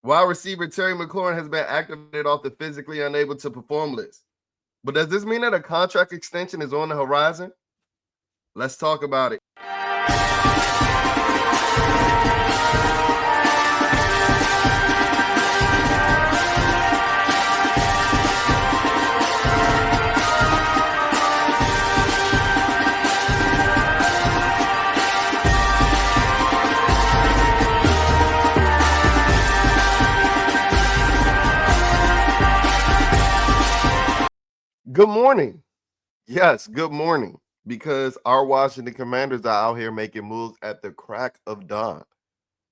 Wide receiver Terry McLaurin has been activated off the physically unable to perform list. But does this mean that a contract extension is on the horizon? Let's talk about it. Good morning. Yes, good morning. Because our Washington Commanders are out here making moves at the crack of dawn.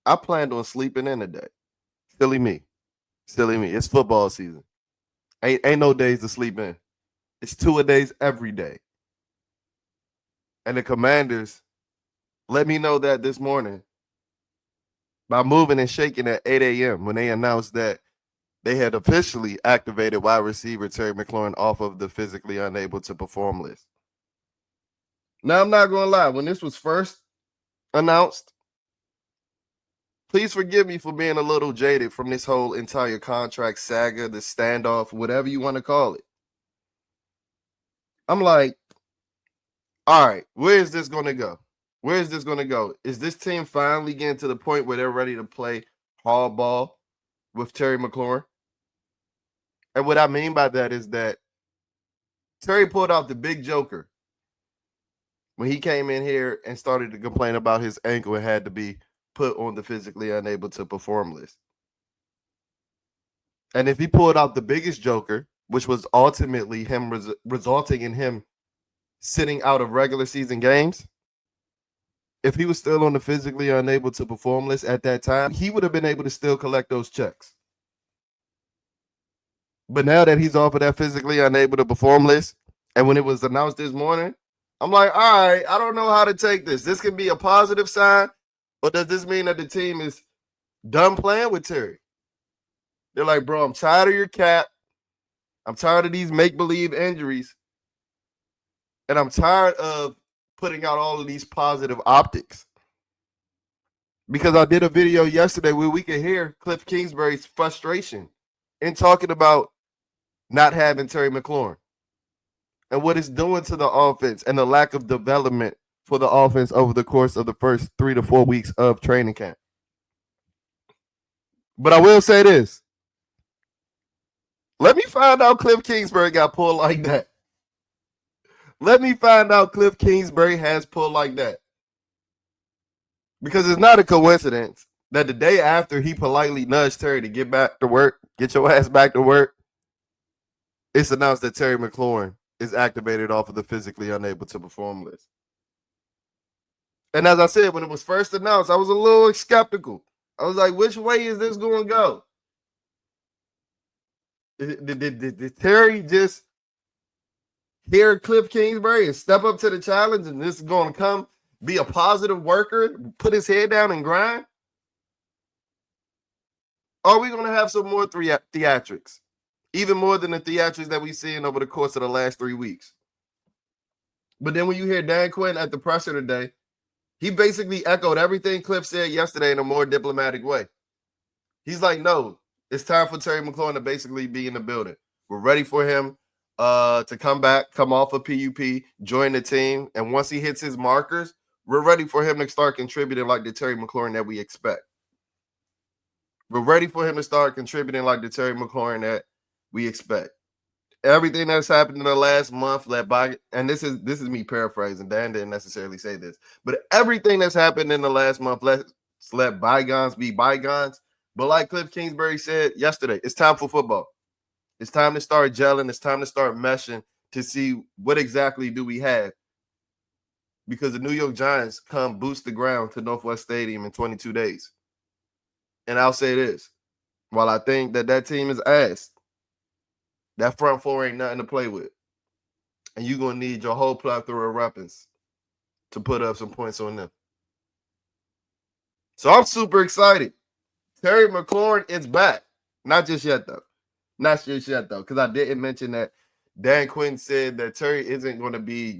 I planned on sleeping in today. Silly me. Silly me. It's football season. Ain't no days to sleep in. It's 2 a days every day. And the Commanders let me know that this morning by moving and shaking at 8 a.m. when they announced that they had officially activated wide receiver Terry McLaurin off of the physically unable to perform list. Now, I'm not going to lie. When this was first announced, please forgive me for being a little jaded from this whole entire contract saga, the standoff, whatever you want to call it. I'm like, all right, where is this going to go? Where is this going to go? Is this team finally getting to the point where they're ready to play hardball with Terry McLaurin? And what I mean by that is that Terry pulled out the big joker when he came in here and started to complain about his ankle and had to be put on the physically unable to perform list. And if he pulled out the biggest joker, which was ultimately him resulting in him sitting out of regular season games, if he was still on the physically unable to perform list at that time, he would have been able to still collect those checks. But now that he's off of that physically unable to perform list, and when it was announced this morning, I'm like, all right, I don't know how to take this. This can be a positive sign, or does this mean that the team is done playing with Terry? They're like, bro, I'm tired of your cap. I'm tired of these make-believe injuries. And I'm tired of putting out all of these positive optics. Because I did a video yesterday where we could hear Cliff Kingsbury's frustration in talking about not having Terry McLaurin and what it's doing to the offense and the lack of development for the offense over the course of the first 3 to 4 weeks of training camp. But I will say this. Let me find out Cliff Kingsbury got pulled like that. Let me find out Cliff Kingsbury has pulled like that. Because it's not a coincidence that the day after he politely nudged Terry to get back to work, get your ass back to work, it's announced that Terry McLaurin is activated off of the physically unable to perform list. And as I said, when it was first announced, I was a little skeptical. I was like, which way is this going to go? Did Terry just hear Cliff Kingsbury and step up to the challenge and this is going to come be a positive worker, put his head down and grind? Or are we going to have some more theatrics? Even more than the theatrics that we've seen over the course of the last 3 weeks. But then when you hear Dan Quinn at the presser today, he basically echoed everything Cliff said yesterday in a more diplomatic way. He's like, no, it's time for Terry McLaurin to basically be in the building. We're ready for him to come back, come off of PUP, join the team. And once he hits his markers, we're ready for him to start contributing like the Terry McLaurin that we expect. We're ready for him to start contributing like the Terry McLaurin that we expect. Everything that's happened in the last month, and this is me paraphrasing. Dan didn't necessarily say this, but everything that's happened in the last month, let's let bygones be bygones. But like Cliff Kingsbury said yesterday, it's time for football. It's time to start gelling. It's time to start meshing to see what exactly do we have. Because the New York Giants come boost the ground to Northwest Stadium in 22 days. And I'll say this. While I think that team is ass, that front four ain't nothing to play with. And you're going to need your whole plethora of weapons to put up some points on them. So I'm super excited. Terry McLaurin is back. Not just yet, though. Not just yet, though, because I didn't mention that Dan Quinn said that Terry isn't going to be,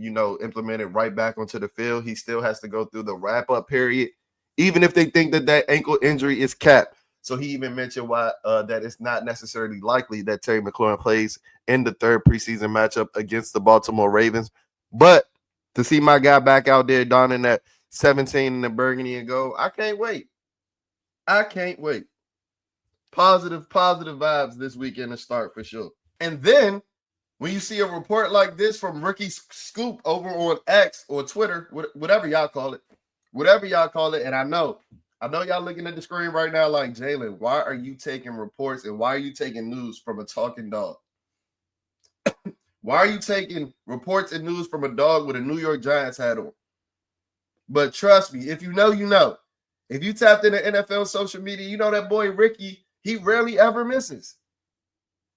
implemented right back onto the field. He still has to go through the wrap-up period, even if they think that ankle injury is capped. So he even mentioned why that it's not necessarily likely that Terry McLaurin plays in the third preseason matchup against the Baltimore Ravens. But to see my guy back out there donning that 17 in the burgundy and gold, I can't wait. I can't wait. Positive vibes this weekend to start for sure. And then when you see a report like this from Ricky Scoop over on X or Twitter, whatever y'all call it, and I know y'all looking at the screen right now like, Jalen, why are you taking reports and why are you taking news from a talking dog? Why are you taking reports and news from a dog with a New York Giants hat on? But trust me, if you know, you know. If you tapped into NFL social media, you know that boy Ricky, he rarely ever misses.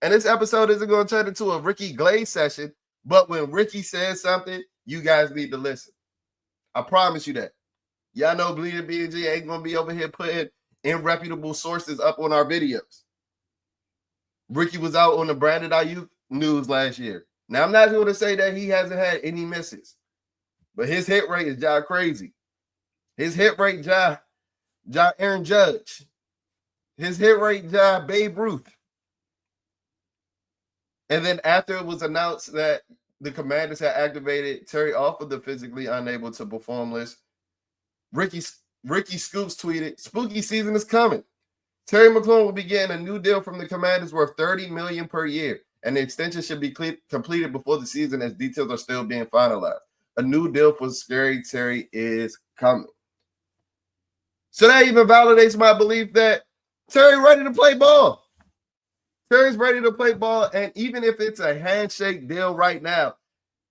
And this episode isn't going to turn into a Ricky Glaze session, but when Ricky says something, you guys need to listen. I promise you that. Y'all know Bleeding B&G ain't going to be over here putting irreputable sources up on our videos. Ricky was out on the Brandon Ayuk news last year. Now, I'm not going to say that he hasn't had any misses, but his hit rate is crazy. His hit rate, Aaron Judge. His hit rate, Babe Ruth. And then after it was announced that the Commanders had activated Terry off of the physically unable to perform list, Ricky Scoops tweeted, "Spooky season is coming. Terry McLaurin will be getting a new deal from the Commanders worth $30 million per year, and the extension should be completed before the season as details are still being finalized. A new deal for Scary Terry is coming." So that even validates my belief that Terry's ready to play ball. Terry's ready to play ball, and even if it's a handshake deal right now,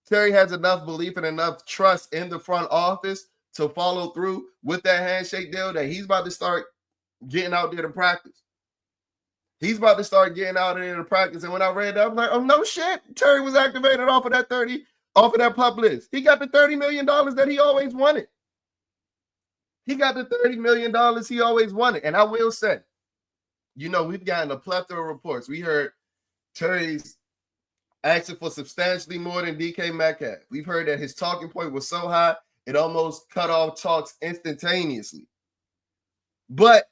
Terry has enough belief and enough trust in the front office to follow through with that handshake deal that he's about to start getting out there to practice. He's about to start getting out there to practice. And when I read that, I'm like, oh, no shit. Terry was activated off of that PUP list. He got the $30 million that he always wanted. He got the $30 million he always wanted. And I will say, you know, we've gotten a plethora of reports. We heard Terry's asking for substantially more than DK Metcalf. We've heard that his talking point was so high, it almost cut off talks instantaneously. But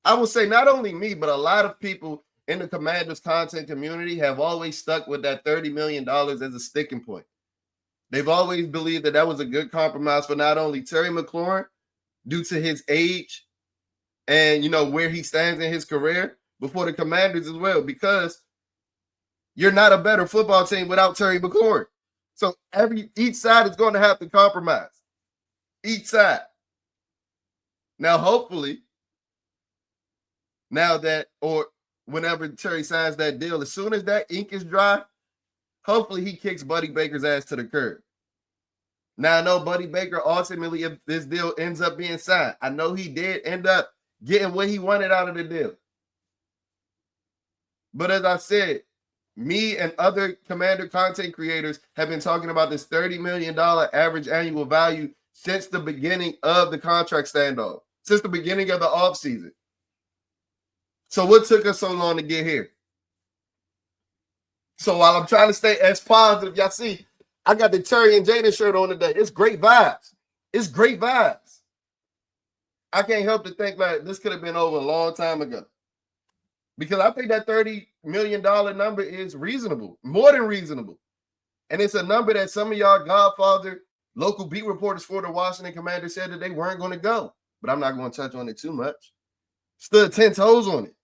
I will say not only me, but a lot of people in the Commanders content community have always stuck with that $30 million as a sticking point. They've always believed that was a good compromise for not only Terry McLaurin due to his age and, you know, where he stands in his career, but for the Commanders as well, because you're not a better football team without Terry McLaurin. So each side is going to have to compromise. Each side. Now, hopefully, now that, or whenever Terry signs that deal, as soon as that ink is dry, hopefully he kicks Buddy Baker's ass to the curb. Now, I know Buddy Baker ultimately, if this deal ends up being signed, I know he did end up getting what he wanted out of the deal. But as I said, me and other Commander content creators have been talking about this $30 million average annual value since the beginning of the contract standoff, since the beginning of the offseason. So what took us so long to get here? So while I'm trying to stay as positive, y'all see, I got the Terry and Jalen shirt on today. It's great vibes. It's great vibes. I can't help to think that this could have been over a long time ago. Because I think that $30 million number is reasonable, more than reasonable. And it's a number that some of y'all Godfather local beat reporters for the Washington Commanders said that they weren't going to go. But I'm not going to touch on it too much. Stood 10 toes on it.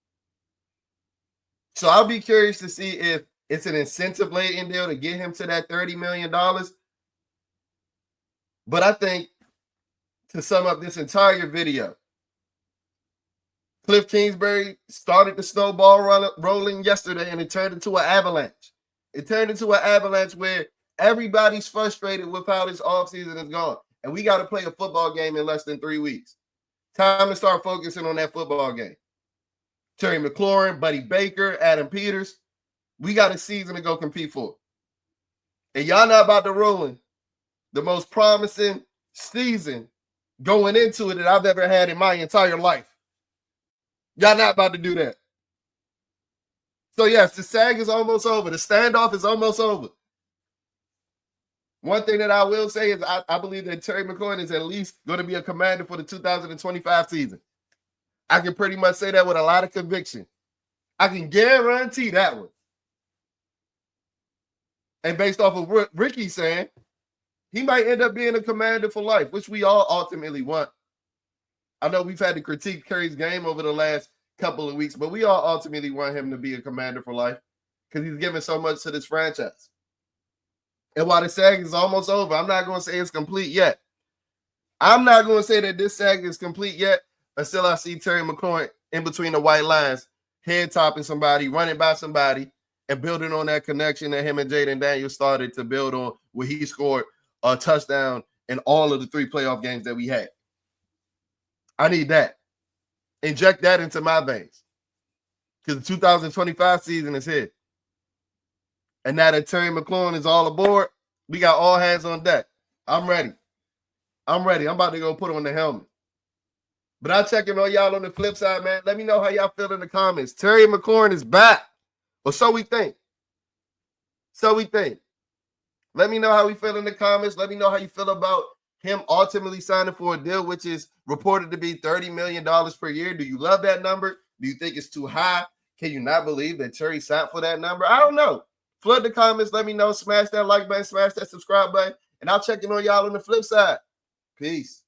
So I'll be curious to see if it's an incentive-laden deal to get him to that $30 million. But I think, to sum up this entire video, Cliff Kingsbury started the snowball rolling yesterday, and it turned into an avalanche. It turned into an avalanche where everybody's frustrated with how this offseason is going. And we got to play a football game in less than 3 weeks. Time to start focusing on that football game. Terry McLaurin, Buddy Baker, Adam Peters. We got a season to go compete for. And y'all not about to roll in the most promising season going into it that I've ever had in my entire life. Y'all not about to do that. So, yes, the sag is almost over. The standoff is almost over. One thing that I will say is I believe that Terry McLaurin is at least going to be a Commander for the 2025 season. I can pretty much say that with a lot of conviction. I can guarantee that one. And based off of what Ricky's saying, he might end up being a Commander for life, which we all ultimately want. I know we've had to critique Curry's game over the last couple of weeks, but we all ultimately want him to be a Commander for life because he's given so much to this franchise. And while the sag is almost over, I'm not going to say it's complete yet. I'm not going to say that this sag is complete yet until I see Terry McLaurin in between the white lines, head topping somebody, running by somebody, and building on that connection that him and Jalen Daniels started to build on, where he scored a touchdown in all of the 3 playoff games that we had. I need that. Inject that into my veins. Because the 2025 season is here. And now that Terry McLaurin is all aboard, we got all hands on deck. I'm ready. I'm about to go put on the helmet. But I'll check in on y'all on the flip side, man. Let me know how y'all feel in the comments. Terry McLaurin is back. Or so we think. Let me know how we feel in the comments. Let me know how you feel about him ultimately signing for a deal, which is reported to be $30 million per year. Do you love that number? Do you think it's too high? Can you not believe that Terry signed for that number? I don't know. Flood the comments. Let me know. Smash that like button. Smash that subscribe button. And I'll check in on y'all on the flip side. Peace.